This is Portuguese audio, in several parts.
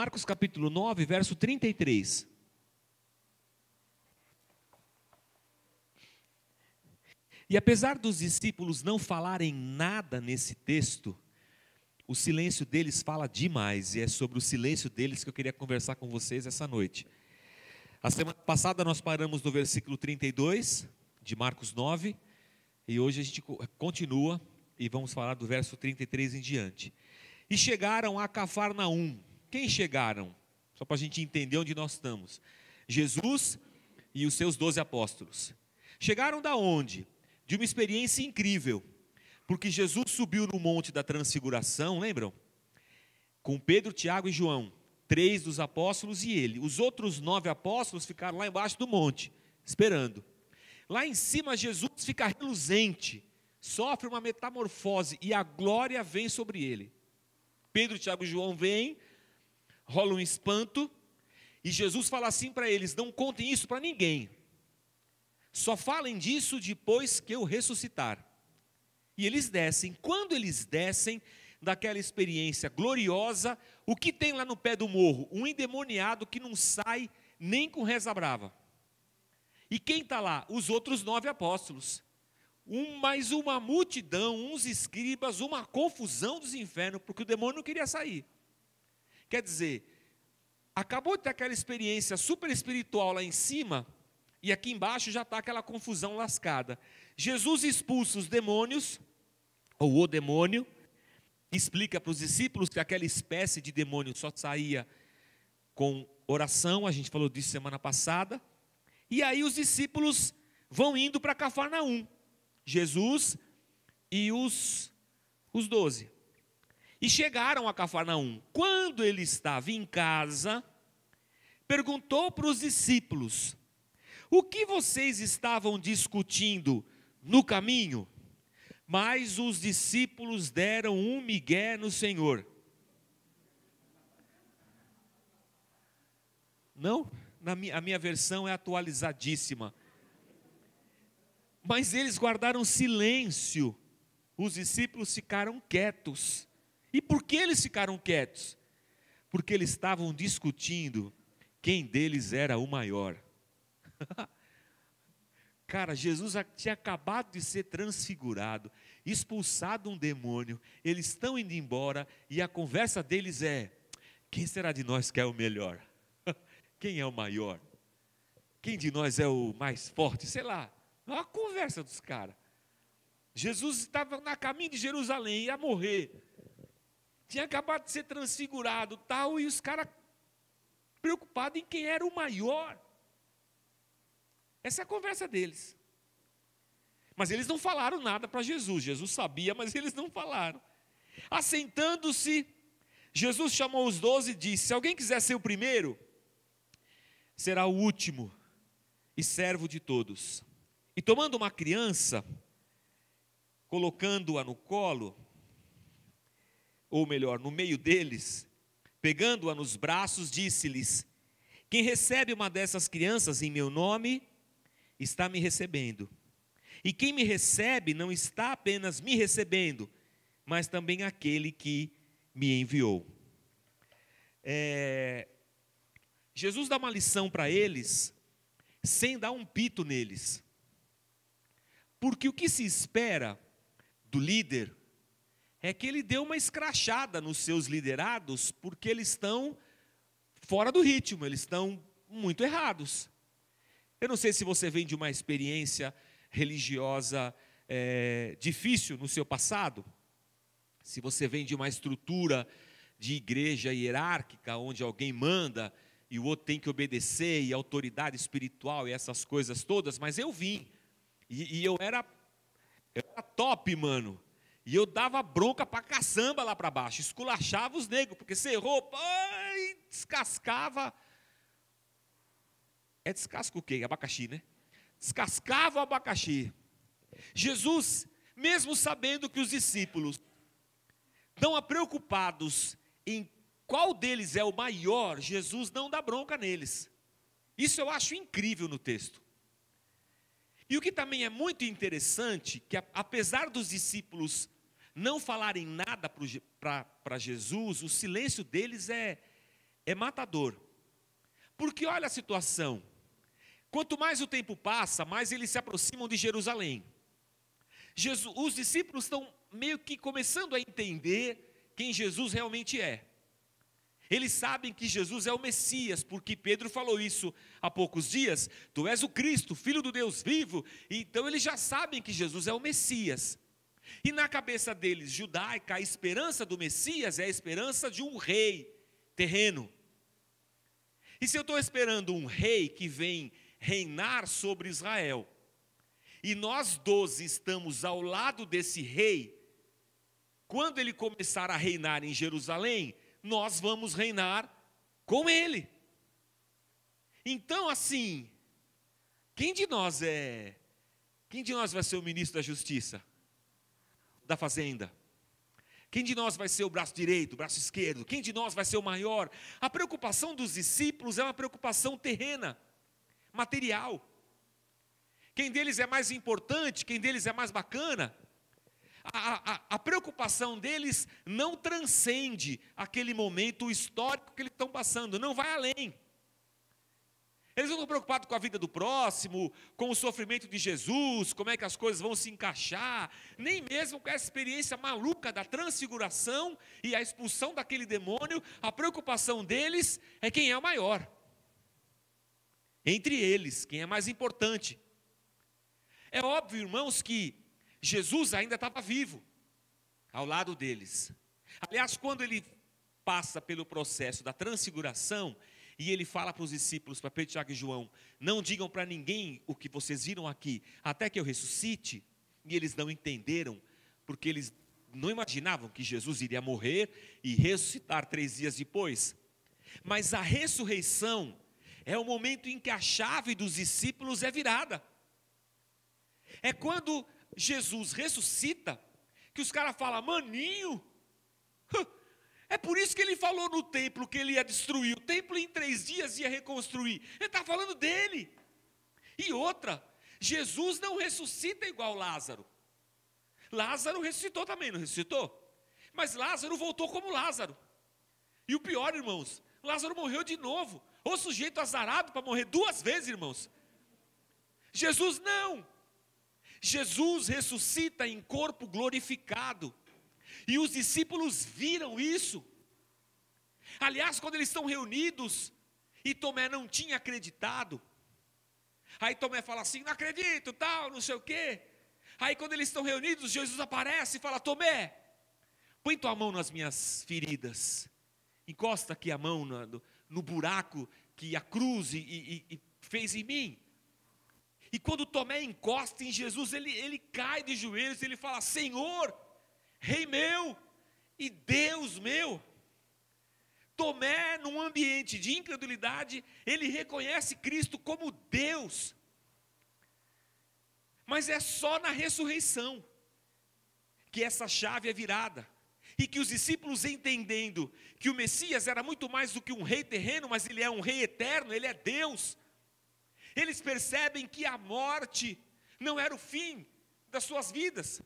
Marcos capítulo 9, verso 33. E apesar dos discípulos não falarem nada nesse texto, o silêncio deles fala demais, e é sobre o silêncio deles que eu queria conversar com vocês essa noite. A semana passada nós paramos no versículo 32 de Marcos 9, e hoje a gente continua e vamos falar do verso 33 em diante. E chegaram a Cafarnaum. Quem chegaram? Só para a gente entender onde nós estamos. Jesus e os seus 12 apóstolos. Chegaram da onde? De uma experiência incrível, porque Jesus subiu no monte da transfiguração, lembram? Com Pedro, Tiago e João, 3 dos apóstolos e ele. Os outros 9 apóstolos ficaram lá embaixo do monte, esperando. Lá em cima Jesus fica reluzente, sofre uma metamorfose e a glória vem sobre ele. Pedro, Tiago e João vêm, rola um espanto e Jesus fala assim para eles: não contem isso para ninguém. Só falem disso depois que eu ressuscitar. E eles descem. Quando eles descem daquela experiência gloriosa, o que tem lá no pé do morro? Um endemoniado que não sai nem com reza brava. E quem está lá? Os outros 9 apóstolos. Mais uma multidão, uns escribas, uma confusão dos infernos, porque o demônio não queria sair. Quer dizer, acabou de ter aquela experiência super espiritual lá em cima, e aqui embaixo já está aquela confusão lascada. Jesus expulsa os demônios, ou o demônio, explica para os discípulos que aquela espécie de demônio só saía com oração, a gente falou disso semana passada, e aí os discípulos vão indo para Cafarnaum, Jesus e os 12. E chegaram a Cafarnaum. Quando ele estava em casa, perguntou para os discípulos: o que vocês estavam discutindo no caminho? Mas os discípulos deram um migué no Senhor. Não? A minha versão é atualizadíssima. Mas eles guardaram silêncio. Os discípulos ficaram quietos. E por que eles ficaram quietos? Porque eles estavam discutindo quem deles era o maior. Cara, Jesus tinha acabado de ser transfigurado, expulsado um demônio, eles estão indo embora e a conversa deles é: quem será de nós que é o melhor? Quem é o maior? Quem de nós é o mais forte? Sei lá, a conversa dos caras. Jesus estava na caminho de Jerusalém, ia morrer, tinha acabado de ser transfigurado tal, e os caras preocupados em quem era o maior. Essa é a conversa deles. Mas eles não falaram nada para Jesus. Jesus sabia, mas eles não falaram. Assentando-se, Jesus chamou os 12 e disse: se alguém quiser ser o primeiro, será o último e servo de todos. E tomando uma criança, colocando-a no colo, ou melhor, no meio deles, pegando-a nos braços, disse-lhes: quem recebe uma dessas crianças em meu nome, está me recebendo. E quem me recebe não está apenas me recebendo, mas também aquele que me enviou. Jesus dá uma lição para eles, sem dar um pito neles. Porque o que se espera do líder é que ele dê uma escrachada nos seus liderados, porque eles estão fora do ritmo, eles estão muito errados. Eu não sei se você vem de uma experiência religiosa difícil no seu passado, se você vem de uma estrutura de igreja hierárquica, onde alguém manda e o outro tem que obedecer, e autoridade espiritual e essas coisas todas, mas eu vim, e eu era top, mano, e eu dava bronca pra caçamba lá para baixo, esculachava os negros, porque você errou, descascava. Descasca o quê? Abacaxi, né? Descascava o abacaxi. Jesus, mesmo sabendo que os discípulos estão preocupados em qual deles é o maior, Jesus não dá bronca neles. Isso eu acho incrível no texto. E o que também é muito interessante, que apesar dos discípulos não falarem nada para Jesus, o silêncio deles é é matador. Porque olha a situação. Quanto mais o tempo passa, mais eles se aproximam de Jerusalém. Os discípulos estão meio que começando a entender quem Jesus realmente é. Eles sabem que Jesus é o Messias, porque Pedro falou isso há poucos dias. Tu és o Cristo, Filho do Deus vivo. Então eles já sabem que Jesus é o Messias. E na cabeça deles, judaica, a esperança do Messias é a esperança de um rei terreno. E se eu estou esperando um rei que vem reinar sobre Israel, e nós 12 estamos ao lado desse rei, quando ele começar a reinar em Jerusalém, nós vamos reinar com ele. Então, assim, quem de nós vai ser o ministro da Justiça? Da Fazenda? Quem de nós vai ser o braço direito, o braço esquerdo? Quem de nós vai ser o maior? A preocupação dos discípulos é uma preocupação terrena, material. Quem deles é mais importante? Quem deles é mais bacana? A preocupação deles não transcende aquele momento histórico que eles estão passando, não vai além. Eles não estão preocupados com a vida do próximo, com o sofrimento de Jesus, como é que as coisas vão se encaixar, nem mesmo com essa experiência maluca da transfiguração e a expulsão daquele demônio. A preocupação deles é quem é o maior. Entre eles, quem é mais importante. É óbvio, irmãos, que Jesus ainda estava vivo, ao lado deles. Aliás, quando ele passa pelo processo da transfiguração, e ele fala para os discípulos, para Pedro, Tiago e João, não digam para ninguém o que vocês viram aqui, até que eu ressuscite. E eles não entenderam, porque eles não imaginavam que Jesus iria morrer e ressuscitar 3 dias depois. Mas a ressurreição é o momento em que a chave dos discípulos é virada. É quando Jesus ressuscita, que os caras falam, maninho, é por isso que ele falou no templo que ele ia destruir, o templo em 3 dias ia reconstruir, ele está falando dele. E outra, Jesus não ressuscita igual Lázaro. Lázaro ressuscitou também, não ressuscitou? Mas Lázaro voltou como Lázaro. E o pior, irmãos, Lázaro morreu de novo, o sujeito azarado para morrer 2 vezes, irmãos. Jesus não. Jesus ressuscita em corpo glorificado. E os discípulos viram isso. Aliás, quando eles estão reunidos, e Tomé não tinha acreditado. Aí Tomé fala assim, não acredito, tal, não sei o quê. Aí quando eles estão reunidos, Jesus aparece e fala, Tomé, põe tua mão nas minhas feridas. Encosta aqui a mão no buraco que a cruz e fez em mim. E quando Tomé encosta em Jesus, ele cai de joelhos, ele fala, Senhor, Rei meu e Deus meu. Tomé, num ambiente de incredulidade, ele reconhece Cristo como Deus. Mas é só na ressurreição que essa chave é virada. E que os discípulos, entendendo que o Messias era muito mais do que um rei terreno, mas ele é um rei eterno, ele é Deus. Eles percebem que a morte não era o fim das suas vidas.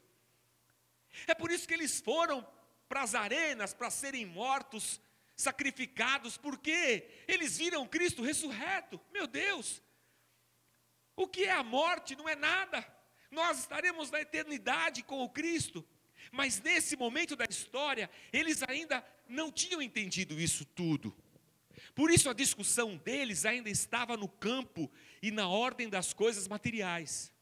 É por isso que eles foram para as arenas para serem mortos, sacrificados, porque eles viram Cristo ressurreto. Meu Deus, o que é a morte? Não é nada. Nós estaremos na eternidade com o Cristo. Mas nesse momento da história, eles ainda não tinham entendido isso tudo. Por isso a discussão deles ainda estava no campo e na ordem das coisas materiais.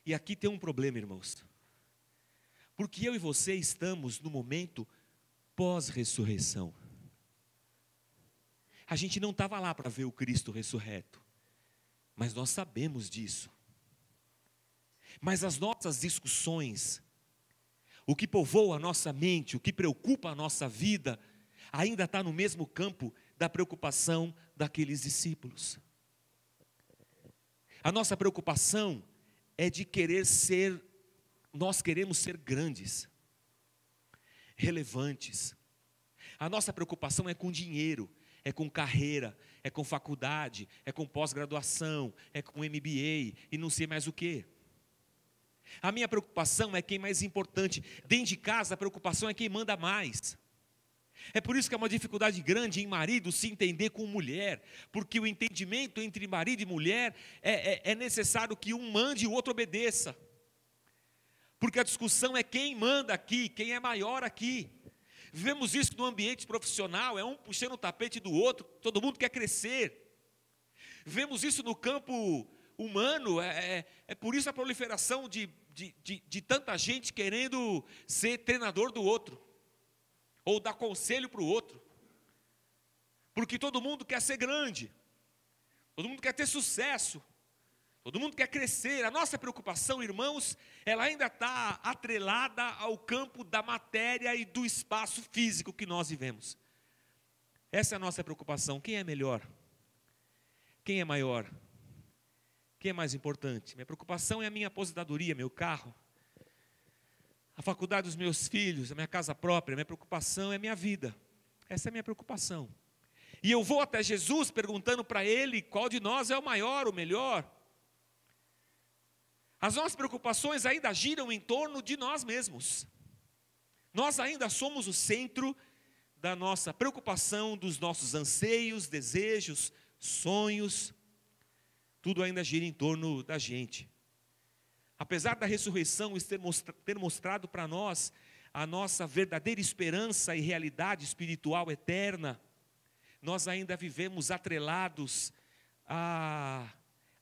E aqui tem um problema, irmãos. Porque eu e você estamos no momento pós-ressurreição. A gente não estava lá para ver o Cristo ressurreto, mas nós sabemos disso. Mas as nossas discussões, o que povoa a nossa mente, o que preocupa a nossa vida, ainda está no mesmo campo da preocupação daqueles discípulos. A nossa preocupação é de nós queremos ser grandes, relevantes. A nossa preocupação é com dinheiro, é com carreira, é com faculdade, é com pós-graduação, é com MBA e não sei mais o quê. A minha preocupação é quem é mais importante. Dentro de casa, a preocupação é quem manda mais. É por isso que é uma dificuldade grande em marido se entender com mulher, porque o entendimento entre marido e mulher é necessário que um mande e o outro obedeça. Porque a discussão é quem manda aqui, quem é maior aqui. Vivemos isso no ambiente profissional, é um puxando o tapete do outro, todo mundo quer crescer. Vemos isso no campo humano, é por isso a proliferação de tanta gente querendo ser treinador do outro, ou dar conselho para o outro. Porque todo mundo quer ser grande, todo mundo quer ter sucesso, todo mundo quer crescer. A nossa preocupação, irmãos, ela ainda está atrelada ao campo da matéria e do espaço físico que nós vivemos. Essa é a nossa preocupação. Quem é melhor? Quem é maior? Quem é mais importante? Minha preocupação é a minha aposentadoria, meu carro, a faculdade dos meus filhos, a minha casa própria. Minha preocupação é a minha vida. Essa é a minha preocupação. E eu vou até Jesus perguntando para Ele qual de nós é o maior, o melhor. As nossas preocupações ainda giram em torno de nós mesmos. Nós ainda somos o centro da nossa preocupação, dos nossos anseios, desejos, sonhos. Tudo ainda gira em torno da gente. Apesar da ressurreição ter mostrado para nós a nossa verdadeira esperança e realidade espiritual eterna, nós ainda vivemos atrelados a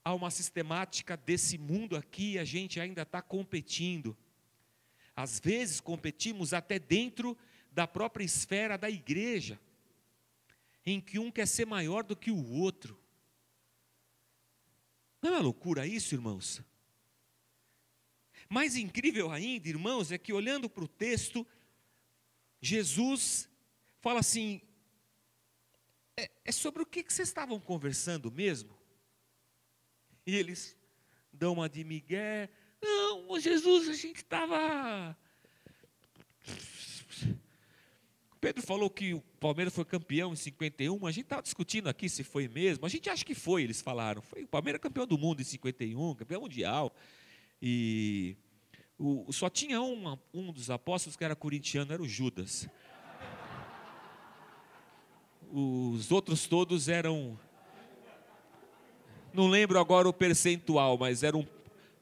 uma sistemática desse mundo aqui. A gente ainda está competindo. Às vezes competimos até dentro da própria esfera da igreja, em que um quer ser maior do que o outro. Não é uma loucura isso, irmãos? Mais incrível ainda, irmãos, é que olhando para o texto, Jesus fala assim, é sobre o que vocês estavam conversando mesmo? E eles dão uma de migué. Não, Jesus, a gente estava... Pedro falou que o Palmeiras foi campeão em 51, a gente estava discutindo aqui se foi mesmo. A gente acha que foi, eles falaram. Foi o Palmeiras campeão do mundo em 51, campeão mundial. E só tinha um dos apóstolos que era corintiano, era o Judas. Os outros todos eram... Não lembro agora o percentual, mas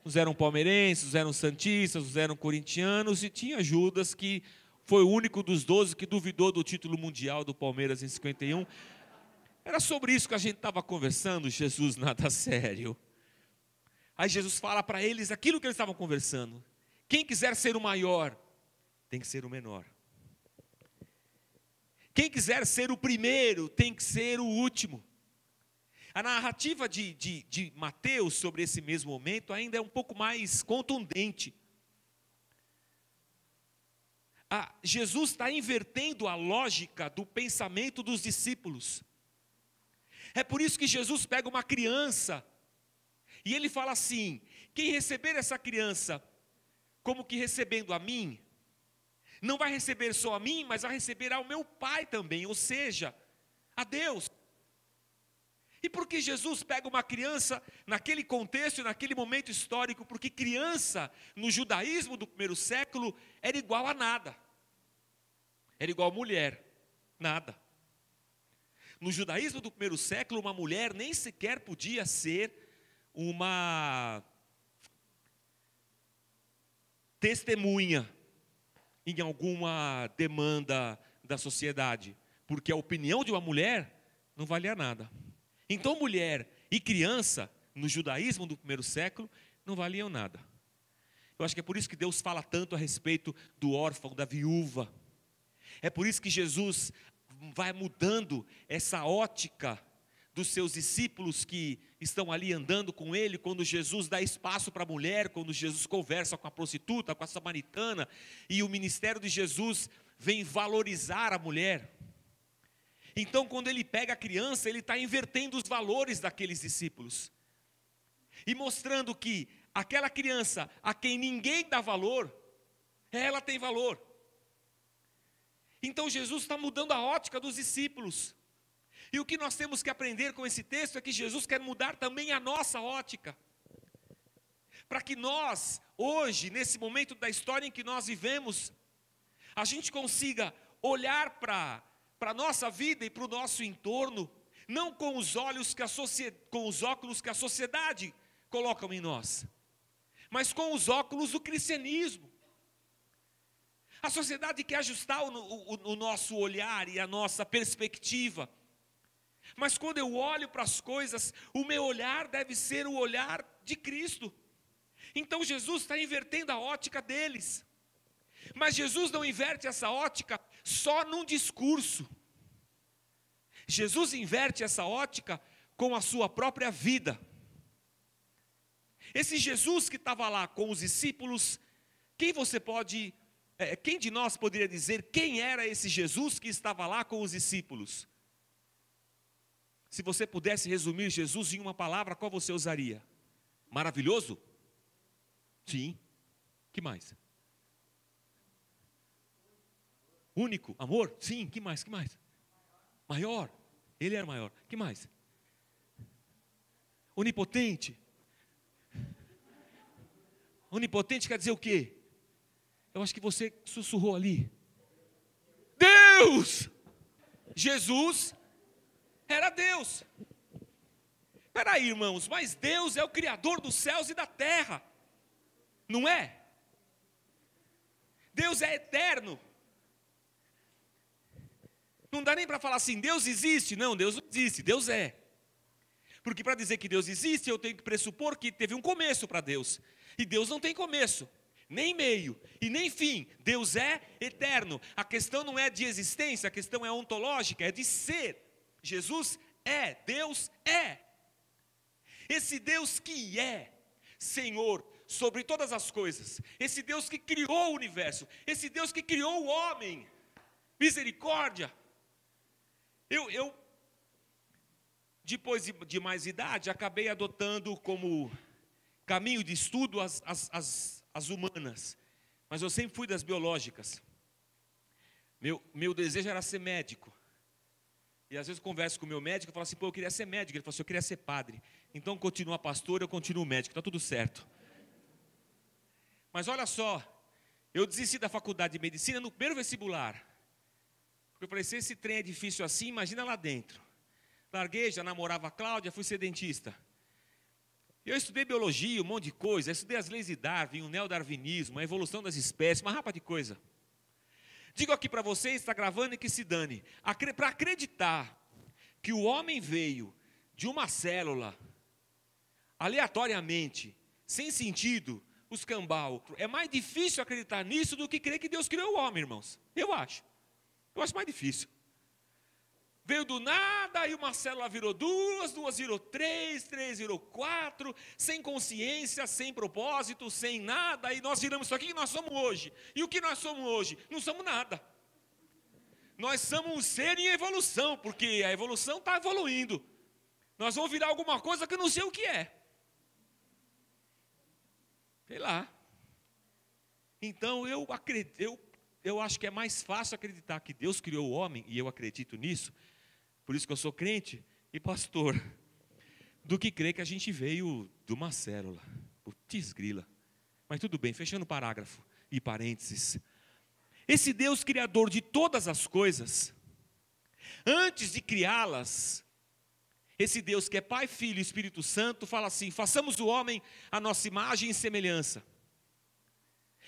uns eram palmeirenses, uns eram santistas, uns eram corintianos, e tinha Judas, que foi o único dos 12 que duvidou do título mundial do Palmeiras em 51. Era sobre isso que a gente estava conversando. Jesus, nada sério. Aí Jesus fala para eles aquilo que eles estavam conversando. Quem quiser ser o maior, tem que ser o menor. Quem quiser ser o primeiro, tem que ser o último. A narrativa de Mateus sobre esse mesmo momento ainda é um pouco mais contundente. Jesus está invertendo a lógica do pensamento dos discípulos. É por isso que Jesus pega uma criança e ele fala assim: quem receber essa criança como que recebendo a mim, não vai receber só a mim, mas vai receber ao meu Pai também, ou seja, a Deus. E por que Jesus pega uma criança naquele contexto e naquele momento histórico? Porque criança, no judaísmo do primeiro século, era igual a nada. Era igual a mulher, nada. No judaísmo do primeiro século, uma mulher nem sequer podia ser uma testemunha em alguma demanda da sociedade, porque a opinião de uma mulher não valia nada. Então, mulher e criança, no judaísmo do primeiro século, não valiam nada. Eu acho que é por isso que Deus fala tanto a respeito do órfão, da viúva. É por isso que Jesus vai mudando essa ótica dos seus discípulos que estão ali andando com ele, quando Jesus dá espaço para a mulher, quando Jesus conversa com a prostituta, com a samaritana, e o ministério de Jesus vem valorizar a mulher. Então, quando ele pega a criança, ele está invertendo os valores daqueles discípulos. E mostrando que aquela criança a quem ninguém dá valor, ela tem valor. Então, Jesus está mudando a ótica dos discípulos. E o que nós temos que aprender com esse texto é que Jesus quer mudar também a nossa ótica. Para que nós, hoje, nesse momento da história em que nós vivemos, a gente consiga olhar para a nossa vida e para o nosso entorno, não com os óculos que a sociedade coloca em nós, mas com os óculos do cristianismo. A sociedade quer ajustar o nosso olhar e a nossa perspectiva, mas quando eu olho para as coisas, o meu olhar deve ser o olhar de Cristo. Então Jesus está invertendo a ótica deles, mas Jesus não inverte essa ótica só num discurso. Jesus inverte essa ótica com a sua própria vida. Esse Jesus que estava lá com os discípulos, quem de nós poderia dizer quem era esse Jesus que estava lá com os discípulos? Se você pudesse resumir Jesus em uma palavra, qual você usaria? Maravilhoso? Sim. Que mais? Único? Amor? Sim. Que mais? Que mais? Maior? Ele era maior. Que mais? Onipotente? Onipotente quer dizer o quê? Eu acho que você sussurrou ali. Deus! Jesus era Deus. Espera aí, irmãos, mas Deus é o Criador dos céus e da terra, não é? Deus é eterno. Não dá nem para falar assim, Deus existe. Não, Deus não existe, Deus é. Porque para dizer que Deus existe, eu tenho que pressupor que teve um começo para Deus. E Deus não tem começo, nem meio e nem fim. Deus é eterno. A questão não é de existência, a questão é ontológica, é de ser. Jesus é, Deus é. Esse Deus que é Senhor sobre todas as coisas, esse Deus que criou o universo, esse Deus que criou o homem, misericórdia. Eu depois de mais idade, acabei adotando como caminho de estudo as humanas, mas eu sempre fui das biológicas. Meu desejo era ser médico. E às vezes eu converso com o meu médico e falo assim, eu queria ser médico. Ele falou assim, eu queria ser padre. Então continua pastor, eu continuo médico, está tudo certo. Mas olha só, eu desisti da faculdade de medicina no primeiro vestibular. Porque eu falei, se esse trem é difícil assim, imagina lá dentro. Larguei, já namorava a Cláudia, fui ser dentista. Eu estudei biologia, um monte de coisa, estudei as leis de Darwin, o neodarwinismo, a evolução das espécies, uma rapa de coisa. Digo aqui para vocês, está gravando e que se dane. Para acreditar que o homem veio de uma célula, aleatoriamente, sem sentido, os cambal, é mais difícil acreditar nisso do que crer que Deus criou o homem, irmãos. Eu acho mais difícil. Veio do nada, aí uma célula virou duas virou três virou quatro, sem consciência, sem propósito, sem nada, e nós viramos isso aqui que nós somos hoje. E o que nós somos hoje? Não somos nada. Nós somos um ser em evolução, porque a evolução está evoluindo. Nós vamos virar alguma coisa que eu não sei o que é. Sei lá. Então eu acho que é mais fácil acreditar que Deus criou o homem, e eu acredito nisso, por isso que eu sou crente e pastor, do que crer que a gente veio de uma célula. Putz grila. Mas tudo bem, fechando o parágrafo e parênteses. Esse Deus criador de todas as coisas, antes de criá-las, esse Deus que é Pai, Filho e Espírito Santo, fala assim, façamos o homem à nossa imagem e semelhança.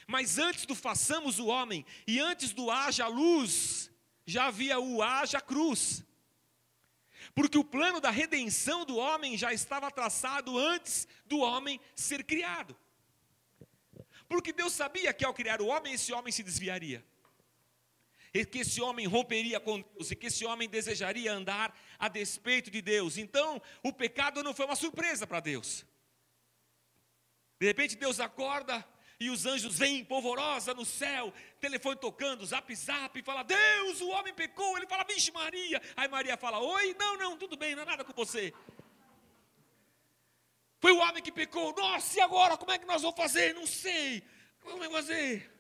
Mas antes do façamos o homem, e antes do haja luz, já havia o haja cruz. Porque o plano da redenção do homem já estava traçado antes do homem ser criado. Porque Deus sabia que ao criar o homem, esse homem se desviaria. E que esse homem romperia com Deus, e que esse homem desejaria andar a despeito de Deus. Então, o pecado não foi uma surpresa para Deus. De repente Deus acorda, e os anjos vêm polvorosa no céu, telefone tocando, zap, fala, Deus, o homem pecou. Ele fala, vixe Maria. Aí Maria fala, oi, não, tudo bem, não é nada com você. Foi o homem que pecou, nossa, e agora, como é que nós vamos fazer? Não sei, como é que fazer?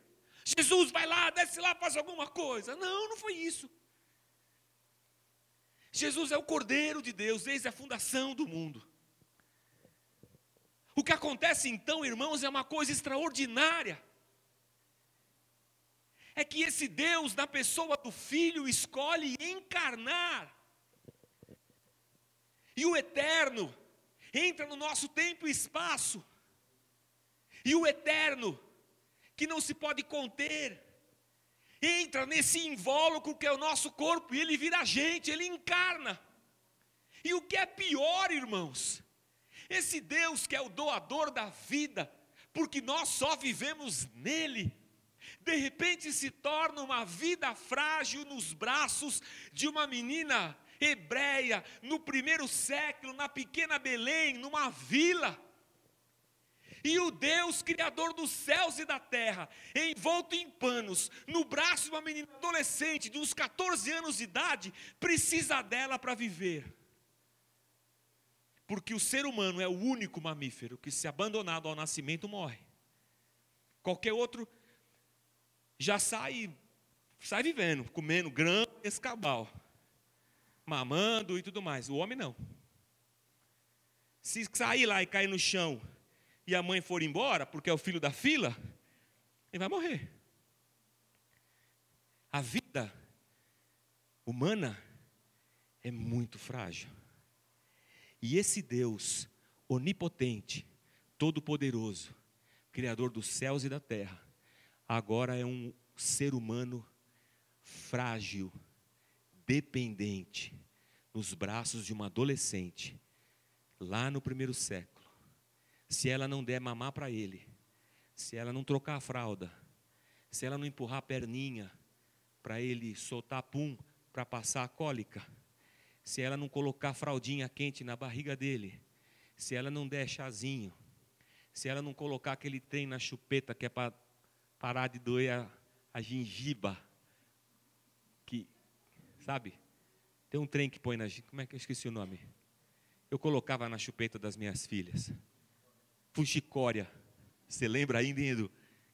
Jesus, vai lá, desce lá, faz alguma coisa. Não foi isso. Jesus é o Cordeiro de Deus, desde a fundação do mundo. O que acontece então, irmãos, é uma coisa extraordinária. é que esse Deus, na pessoa do Filho, escolhe encarnar. E o eterno entra no nosso tempo e espaço. E o eterno, que não se pode conter, entra nesse invólucro que é o nosso corpo, e ele vira gente, ele encarna. E o que é pior, irmãos, esse Deus que é o doador da vida, porque nós só vivemos nele, de repente se torna uma vida frágil nos braços de uma menina hebreia, no primeiro século, na pequena Belém, numa vila. E o Deus criador dos céus e da terra, envolto em panos, no braço de uma menina adolescente de uns 14 anos de idade, precisa dela para viver. Porque o ser humano é o único mamífero que, se abandonado ao nascimento, morre. Qualquer outro já sai vivendo, comendo grão, escabau, mamando e tudo mais. O homem não. Se sair lá e cair no chão e a mãe for embora, porque é o filho da fila, ele vai morrer. A vida humana é muito frágil. E esse Deus onipotente, todo-poderoso, Criador dos céus e da terra, agora é um ser humano frágil, dependente, nos braços de uma adolescente, lá no primeiro século. Se ela não der mamar para ele, se ela não trocar a fralda, se ela não empurrar a perninha para ele soltar pum, para passar a cólica, se ela não colocar a fraldinha quente na barriga dele, se ela não der chazinho, se ela não colocar aquele trem na chupeta que é para parar de doer a gengiva, que, sabe, tem um trem que põe na, como é que eu esqueci o nome? Eu colocava na chupeta das minhas filhas, fuxicória, você lembra ainda, Edu?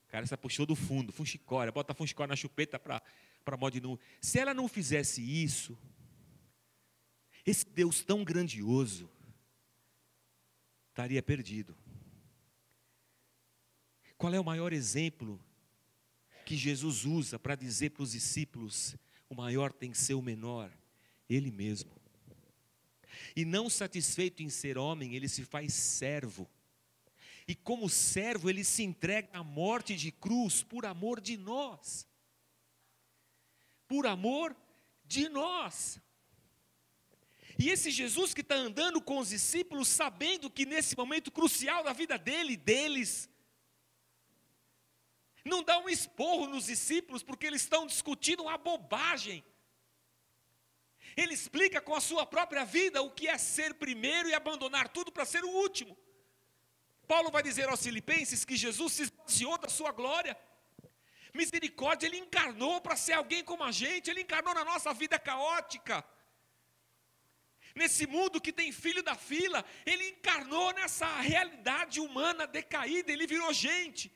Cara, essa puxou do fundo, fuxicória, bota a fuxicória na chupeta para modo de novo. Se ela não fizesse isso, esse Deus tão grandioso estaria perdido. Qual é o maior exemplo que Jesus usa para dizer para os discípulos: o maior tem que ser o menor? Ele mesmo. E não satisfeito em ser homem, ele se faz servo. E como servo, ele se entrega à morte de cruz por amor de nós. Por amor de nós. E esse Jesus que está andando com os discípulos, sabendo que nesse momento crucial da vida deles, não dá um esporro nos discípulos, porque eles estão discutindo uma bobagem. Ele explica com a sua própria vida o que é ser primeiro e abandonar tudo para ser o último. Paulo vai dizer aos Filipenses que Jesus se esvaziou da sua glória. Misericórdia, ele encarnou para ser alguém como a gente, ele encarnou na nossa vida caótica. Nesse mundo que tem filho da fila, ele encarnou nessa realidade humana decaída, ele virou gente.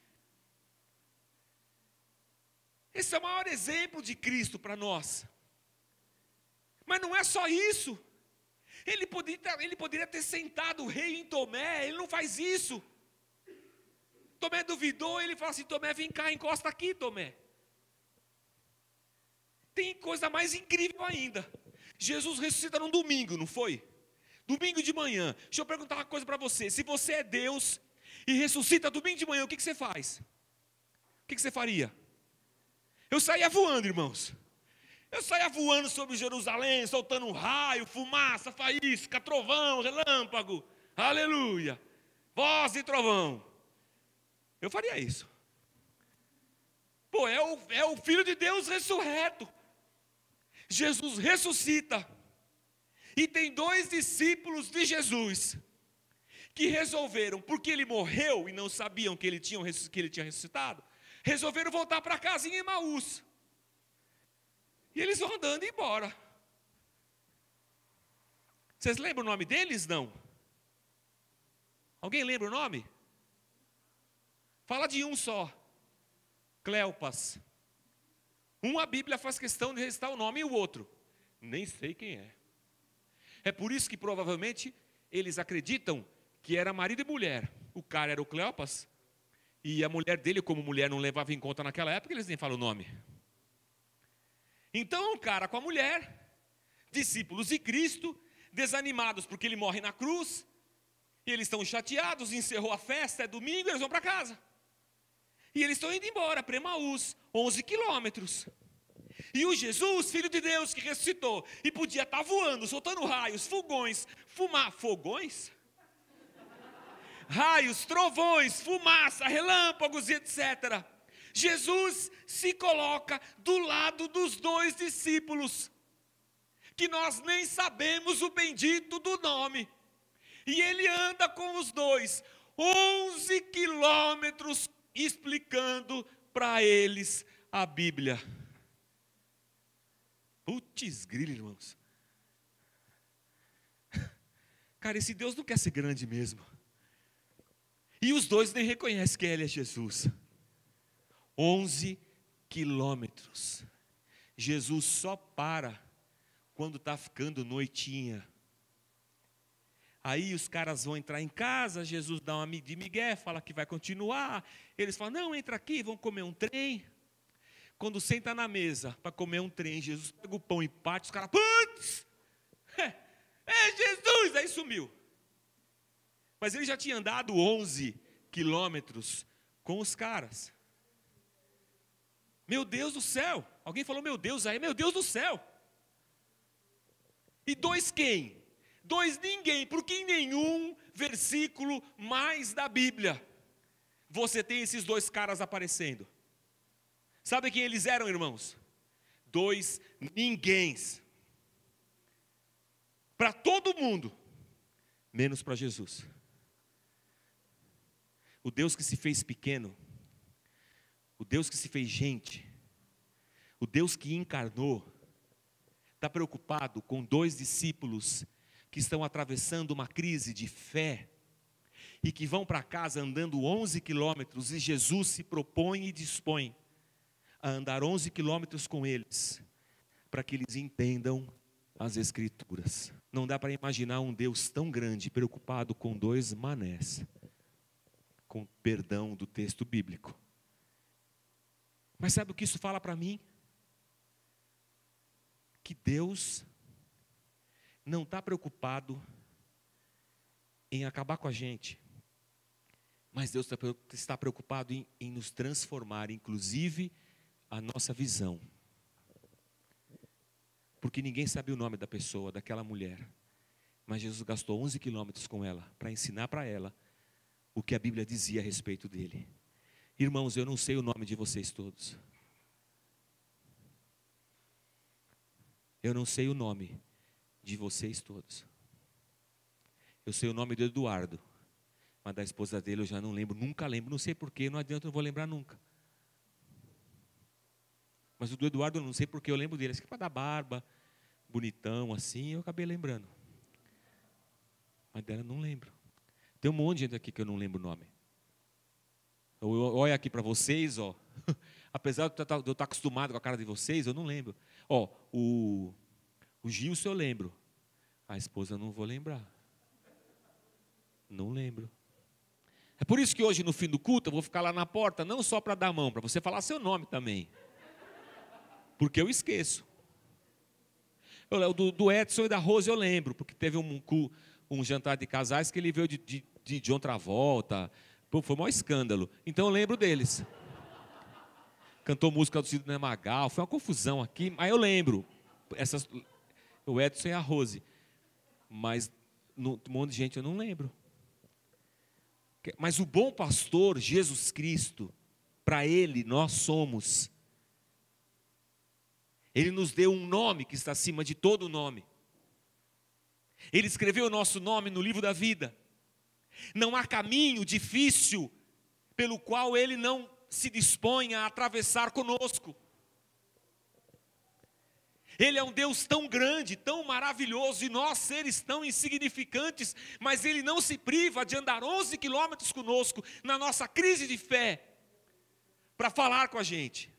Esse é o maior exemplo de Cristo para nós. Mas não é só isso. Ele poderia ter sentado o rei em Tomé, ele não faz isso. Tomé duvidou, ele fala assim: Tomé, vem cá, encosta aqui, Tomé. Tem coisa mais incrível ainda. Jesus ressuscita num domingo, não foi? Domingo de manhã. Deixa eu perguntar uma coisa para você. Se você é Deus e ressuscita domingo de manhã, o que você faz? O que você faria? Eu saía voando, irmãos. Eu saía voando sobre Jerusalém, soltando um raio, fumaça, faísca, trovão, relâmpago. Aleluia. Voz e trovão. Eu faria isso. Pô, é o Filho de Deus ressurreto. Jesus ressuscita. E tem 2 discípulos de Jesus que resolveram, porque ele morreu e não sabiam que ele tinha ressuscitado, resolveram voltar para casa em Emaús. E eles vão andando embora. Vocês lembram o nome deles? Não? Alguém lembra o nome? Fala de um só. Cleopas. A Bíblia faz questão de registrar o nome, e o outro, nem sei quem é. É por isso que provavelmente eles acreditam que era marido e mulher. O cara era o Cleopas E a mulher dele, como mulher não levava em conta naquela época, eles nem falam o nome. Então, um cara com a mulher, discípulos de Cristo, desanimados porque ele morre na cruz, e eles estão chateados, encerrou a festa, é domingo, eles vão para casa. E eles estão indo embora para Emaús, 11 quilômetros. E o Jesus, Filho de Deus, que ressuscitou, e podia estar voando, soltando raios, fogões, fogões? Raios, trovões, fumaça, relâmpagos e etc. Jesus se coloca do lado dos dois discípulos, que nós nem sabemos o bendito do nome. E ele anda com os dois, 11 quilômetros, explicando para eles a Bíblia. Putz grilo, irmãos. Cara, esse Deus não quer ser grande mesmo. E os dois nem reconhecem que ele é Jesus. 11 quilômetros. Jesus só para quando está ficando noitinha. Aí os caras vão entrar em casa, Jesus dá uma de migué, fala que vai continuar. Eles falam, não, entra aqui, vão comer um trem. Quando senta na mesa para comer um trem, Jesus pega o pão e parte, os caras, putz, é Jesus, aí sumiu. Mas ele já tinha andado 11 quilômetros com os caras. Meu Deus do céu, alguém falou meu Deus aí, meu Deus do céu. E dois quem? Dois ninguém, porque em nenhum versículo mais da Bíblia você tem esses dois caras aparecendo. Sabe quem eles eram, irmãos? Dois ninguéms. Para todo mundo, menos para Jesus. O Deus que se fez pequeno, o Deus que se fez gente, o Deus que encarnou, está preocupado com dois discípulos que estão atravessando uma crise de fé e que vão para casa andando 11 quilômetros e Jesus se propõe e dispõe a andar 11 quilômetros com eles para que eles entendam as Escrituras. Não dá para imaginar um Deus tão grande preocupado com dois manés, com perdão do texto bíblico. Mas sabe o que isso fala para mim? Que Deus não está preocupado em acabar com a gente, mas Deus está preocupado em nos transformar, inclusive a nossa visão. Porque ninguém sabe o nome da pessoa, daquela mulher, mas Jesus gastou 11 quilômetros com ela, para ensinar para ela o que a Bíblia dizia a respeito dele. Irmãos, eu não sei o nome de vocês todos. Eu não sei o nome de vocês todos. Eu sei o nome do Eduardo, mas da esposa dele eu já não lembro, nunca lembro, não sei porquê, não adianta, eu não vou lembrar nunca. Mas o do Eduardo eu não sei porquê, eu lembro dele, acho que para dar barba, bonitão assim, eu acabei lembrando. Mas dela eu não lembro. Tem um monte de gente aqui que eu não lembro o nome. Eu olho aqui para vocês, ó. Apesar de eu estar acostumado com a cara de vocês, eu não lembro. Ó, o Gilson eu lembro. A esposa eu não vou lembrar. Não lembro. É por isso que hoje no fim do culto eu vou ficar lá na porta, não só para dar a mão, para você falar seu nome também. Porque eu esqueço. Do Edson e da Rose eu lembro, porque teve um jantar de casais que ele veio de John Travolta. Pô, foi o maior escândalo. Então eu lembro deles. Cantou música do Sidney Magal, foi uma confusão aqui. Aí eu lembro. O Edson e a Rose. Mas um monte de gente eu não lembro. Mas o bom pastor, Jesus Cristo, para ele nós somos. Ele nos deu um nome que está acima de todo nome. Ele escreveu o nosso nome no livro da vida. Não há caminho difícil pelo qual ele não se dispõe a atravessar conosco. Ele é um Deus tão grande, tão maravilhoso, e nós seres tão insignificantes, mas Ele não se priva de andar 11 quilômetros conosco, na nossa crise de fé, para falar com a gente,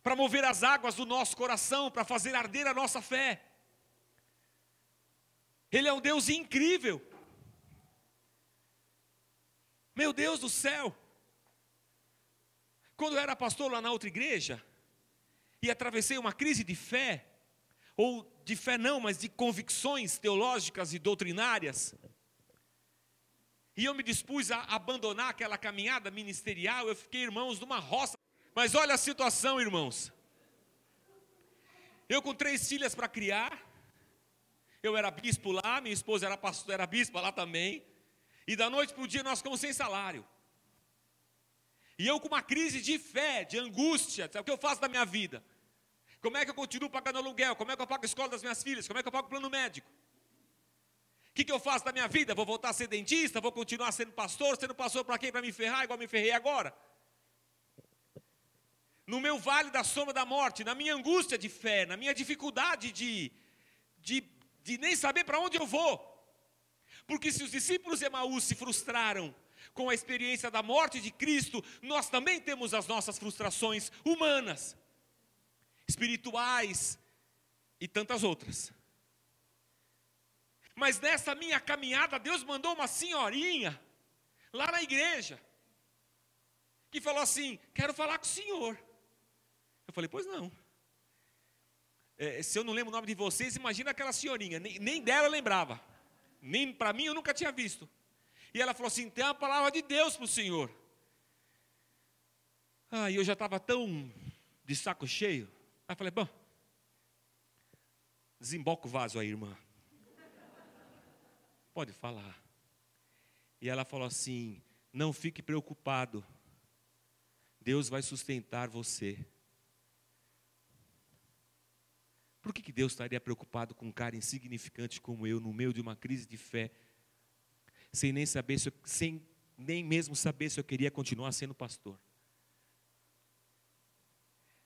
para mover as águas do nosso coração, para fazer arder a nossa fé. Ele é um Deus incrível. Meu Deus do céu! Quando eu era pastor lá na outra igreja, e atravessei uma crise de fé, ou de fé não, mas de convicções teológicas e doutrinárias, e eu me dispus a abandonar aquela caminhada ministerial, eu fiquei, irmãos, numa roça. Mas olha a situação, irmãos. Eu com 3 filhas para criar, eu era bispo lá, minha esposa era pastor, era bispa lá também, e da noite para o dia nós ficamos sem salário. E eu com uma crise de fé, de angústia, sabe o que eu faço da minha vida? Como é que eu continuo pagando aluguel? Como é que eu pago a escola das minhas filhas? Como é que eu pago o plano médico? O que eu faço da minha vida? Vou voltar a ser dentista? Vou continuar sendo pastor para quem? Para me ferrar igual me ferrei agora? No meu vale da sombra da morte, na minha angústia de fé, na minha dificuldade de nem saber para onde eu vou. Porque se os discípulos de Emaús se frustraram com a experiência da morte de Cristo, nós também temos as nossas frustrações humanas, espirituais e tantas outras. Mas nessa minha caminhada, Deus mandou uma senhorinha, lá na igreja, que falou assim, quero falar com o senhor. Eu falei, pois não. Se eu não lembro o nome de vocês, imagina aquela senhorinha, nem dela eu lembrava. Nem para mim eu nunca tinha visto. E ela falou assim, tem uma palavra de Deus para o senhor. E eu já estava tão de saco cheio. Aí eu falei, bom, desemboca o vaso aí, irmã. Pode falar. E ela falou assim, não fique preocupado. Deus vai sustentar você. Por que Deus estaria preocupado com um cara insignificante como eu, no meio de uma crise de fé, sem nem mesmo saber se eu queria continuar sendo pastor?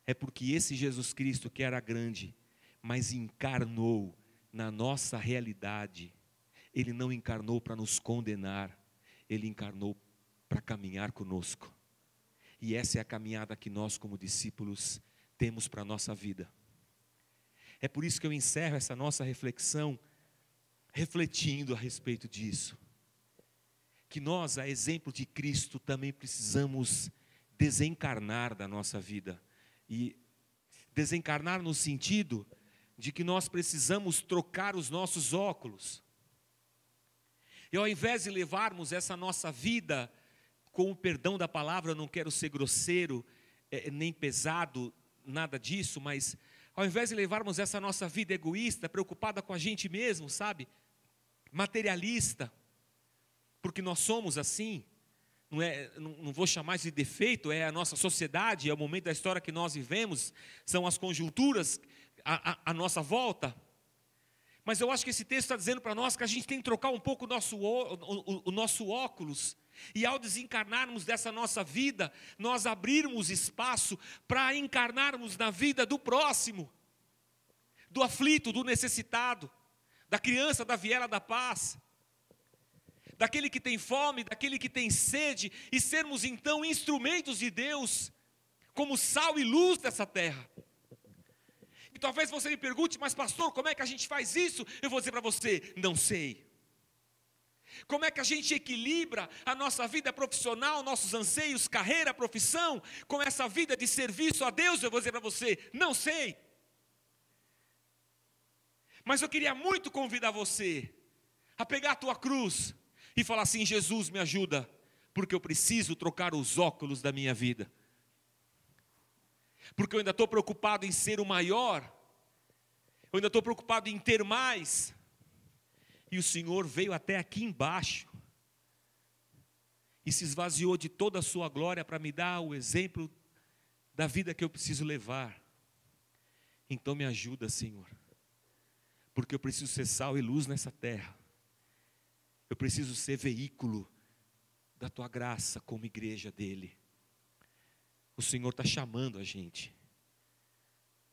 É porque esse Jesus Cristo que era grande, mas encarnou na nossa realidade, Ele não encarnou para nos condenar, Ele encarnou para caminhar conosco. E essa é a caminhada que nós como discípulos temos para a nossa vida. É por isso que eu encerro essa nossa reflexão, refletindo a respeito disso. Que nós, a exemplo de Cristo, também precisamos desencarnar da nossa vida. E desencarnar no sentido de que nós precisamos trocar os nossos óculos. E ao invés de levarmos essa nossa vida, com o perdão da palavra, eu não quero ser grosseiro, nem pesado, nada disso, mas ao invés de levarmos essa nossa vida egoísta, preocupada com a gente mesmo, sabe? Materialista, porque nós somos assim, não vou chamar de defeito, é a nossa sociedade, é o momento da história que nós vivemos, são as conjunturas à nossa volta. Mas eu acho que esse texto está dizendo para nós que a gente tem que trocar um pouco o nosso óculos. E ao desencarnarmos dessa nossa vida, nós abrirmos espaço para encarnarmos na vida do próximo, do aflito, do necessitado, da criança da viela da paz, daquele que tem fome, daquele que tem sede, e sermos então instrumentos de Deus, como sal e luz dessa terra. E talvez você me pergunte, mas pastor, como é que a gente faz isso? Eu vou dizer para você, não sei. Como é que a gente equilibra a nossa vida profissional, nossos anseios, carreira, profissão, com essa vida de serviço a Deus? Eu vou dizer para você, não sei. Mas eu queria muito convidar você a pegar a tua cruz e falar assim, Jesus, me ajuda, porque eu preciso trocar os óculos da minha vida. Porque eu ainda estou preocupado em ser o maior, eu ainda estou preocupado em ter mais. E o Senhor veio até aqui embaixo e se esvaziou de toda a sua glória para me dar o exemplo da vida que eu preciso levar. Então me ajuda, Senhor, porque eu preciso ser sal e luz nessa terra. Eu preciso ser veículo da Tua graça como igreja dEle. O Senhor está chamando a gente.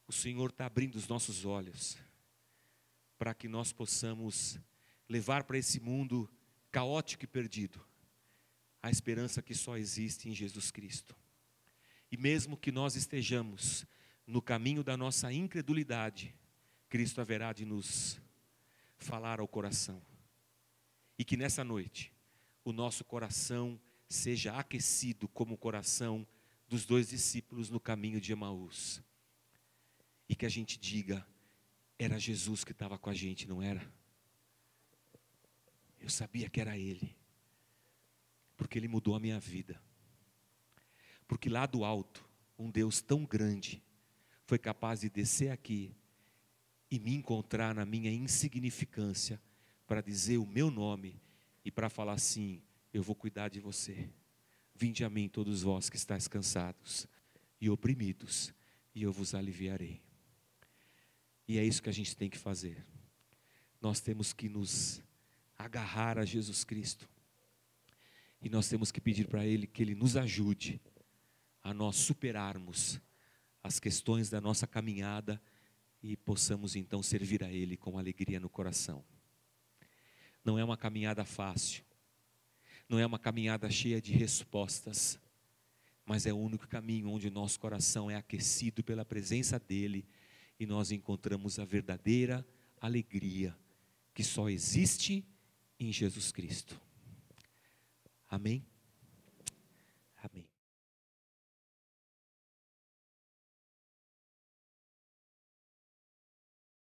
O Senhor está abrindo os nossos olhos para que nós possamos levar para esse mundo caótico e perdido a esperança que só existe em Jesus Cristo. E mesmo que nós estejamos no caminho da nossa incredulidade, Cristo haverá de nos falar ao coração. E que nessa noite o nosso coração seja aquecido como o coração dos 2 discípulos no caminho de Emaús. E que a gente diga, era Jesus que estava com a gente, não era? Eu sabia que era Ele, porque Ele mudou a minha vida. Porque lá do alto, um Deus tão grande foi capaz de descer aqui e me encontrar na minha insignificância para dizer o meu nome e para falar assim, eu vou cuidar de você. Vinde a mim todos vós que estáis cansados e oprimidos, e eu vos aliviarei. E é isso que a gente tem que fazer. Nós temos que nos agarrar a Jesus Cristo. E nós temos que pedir para Ele que Ele nos ajude a nós superarmos as questões da nossa caminhada e possamos então servir a Ele com alegria no coração. Não é uma caminhada fácil, não é uma caminhada cheia de respostas, mas é o único caminho onde o nosso coração é aquecido pela presença dEle e nós encontramos a verdadeira alegria que só existe em Jesus Cristo. Amém?